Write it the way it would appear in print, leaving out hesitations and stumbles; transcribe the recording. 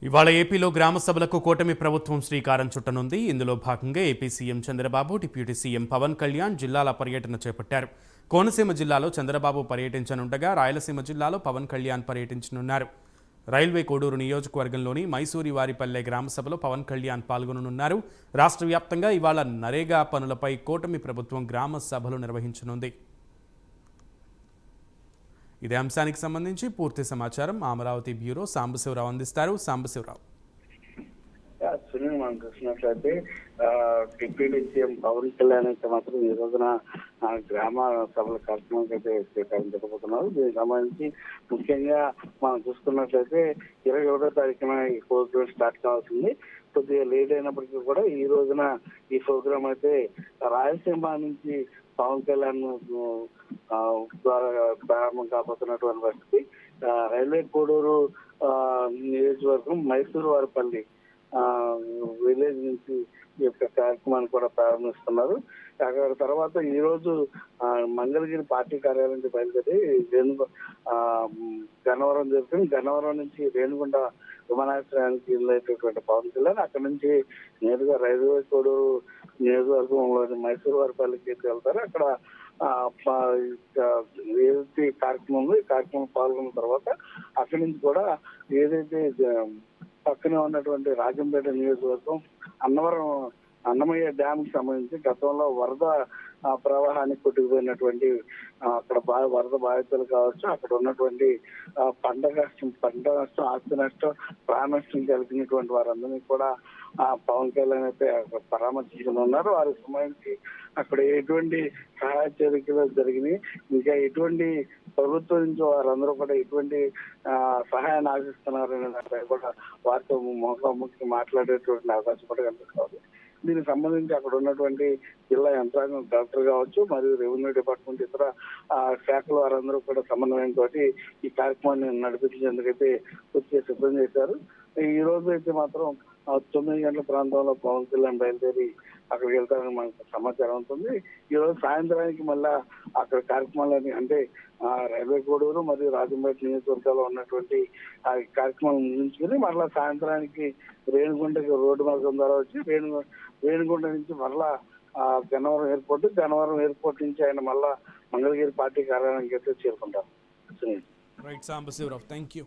ఇవాళ ఏపీలో గ్రామ సభలకు కూటమి ప్రభుత్వం శ్రీకారం చుట్టనుంది. ఇందులో భాగంగా AP CM Chandrababu, deputy CM Pawan Kalyan జిల్లాల పర్యటన చేపట్టారు. కోనసీమ జిల్లాలో చంద్రబాబు పర్యటించనుండగా రాయలసీమ జిల్లాలో పవన్ కళ్యాణ్ పర్యటించనున్నారు. రైల్వే కోడూరు నియోజకవర్గంలోని మైసూరి వారిపల్లె గ్రామ సభలో పవన్ కళ్యాణ్ పాల్గొననున్నారు. రాష్ట్ర వ్యాప్తంగా ఇవాళ నరేగా పనులపై కూటమి ప్రభుత్వం గ్రామ సభలు నిర్వహించనుంది. ఇదే అంశానికి సంబంధించి పూర్తి సమాచారం అమరావతి బ్యూరో సాంబశివరావు అందిస్తారు. సాంబశివరావు. సునీల్ మనం చూసినట్లయితే డిప్యూటీ సీఎం పవన్ కళ్యాణ్ అయితే మాత్రం ఈ రోజున గ్రామ సభల కార్యక్రమానికి అయితే శ్రీకారం చుట్టబోతున్నారు. దీనికి సంబంధించి ముఖ్యంగా మనం చూసుకున్నట్లయితే 21వ తారీఖున ఈ ప్రోగ్రామ్ స్టార్ట్ కావాల్సింది. కొద్దిగా లేట్ అయినప్పటికీ కూడా ఈ రోజున ఈ ప్రోగ్రామ్ అయితే రాయలసీమ నుంచి పవన్ కళ్యాణ్ ద్వారా ప్రారంభం కాబోతున్నటువంటి పరిస్థితి. రైల్వే కోడూరు నియోజకవర్గం మైసూరు వారిపల్లి విలేజ్ నుంచి ఈ యొక్క కార్యక్రమాన్ని కూడా ప్రారంభిస్తున్నారు. అక్కడ తర్వాత ఈ రోజు మంగళగిరి పార్టీ కార్యాలయం నుంచి బయలుదేరి గన్నవరం జరుగుతుంది. గన్నవరం నుంచి రేణుగుంట విమానాశ్రయానికి వెళ్ళేటటువంటి పవన్ కళ్యాణ్ అక్కడ నుంచి నేరుగా రైల్వే కోడూరు నియోజకవర్గంలోని మైసూరు వారిపల్లికి వెళ్తారు. అక్కడ ఏదైతే కార్యక్రమంలో ఈ కార్యక్రమం పాల్గొన్న తర్వాత అక్కడి నుంచి కూడా ఏదైతే పక్కనే ఉన్నటువంటి రాజంపేట నియోజకవర్గం అన్నమయ్య డ్యామ్ కి సంబంధించి గతంలో వరద ప్రవాహానికి కొట్టుకుపోయినటువంటి అక్కడ వరద బాధితులు కావచ్చు, అక్కడ ఉన్నటువంటి పంట నష్టం, ఆస్తి నష్టం, ప్రాణ నష్టం కలిగినటువంటి వారందరినీ కూడా పవన్ కళ్యాణ్ అయితే పరామర్శించనున్నారు. వారికి సంబంధించి అక్కడ ఎటువంటి సహాయ చర్యలు జరిగినాయి, ఇంకా ఎటువంటి ప్రభుత్వం నుంచి వారందరూ కూడా ఎటువంటి సహాయాన్ని ఆశిస్తున్నారనే దానిపై కూడా వారితో ముఖాముఖి మాట్లాడేటువంటి అవకాశం కూడా కనిపిస్తుంది. దీనికి సంబంధించి అక్కడ ఉన్నటువంటి జిల్లా యంత్రాంగం, కలెక్టర్ కావచ్చు మరియు రెవెన్యూ డిపార్ట్మెంట్ ఇతర శాఖల వారందరూ కూడా సమన్వయంతో ఈ కార్యక్రమాన్ని నడిపించేందుకైతే పూర్తిగా సిద్ధం చేశారు. ఈ రోజు అయితే మాత్రం 9 గంటల ప్రాంతంలో పవన్ కళ్యాణ్ బయలుదేరి అక్కడికి వెళ్తారని మనకు సమాచారం ఉంటుంది. ఈ రోజు సాయంత్రానికి మళ్ళా అక్కడ కార్యక్రమాలని అంటే రైల్వే కోడూరు మరియు రాజంపేట నియోజకవర్గాల్లో ఉన్నటువంటి ఆ కార్యక్రమాలు ముగించుకుని మళ్ళా సాయంత్రానికి రేణుగుంటకి రోడ్డు మార్గం ద్వారా వచ్చి రేణుగుంట నుంచి మళ్ళా గన్నవరం ఎయిర్పోర్ట్ నుంచి ఆయన మళ్ళా మంగళగిరి పార్టీ కార్యాలయానికి అయితే చేరుకుంటారు. Right Sambasivarao, thank you.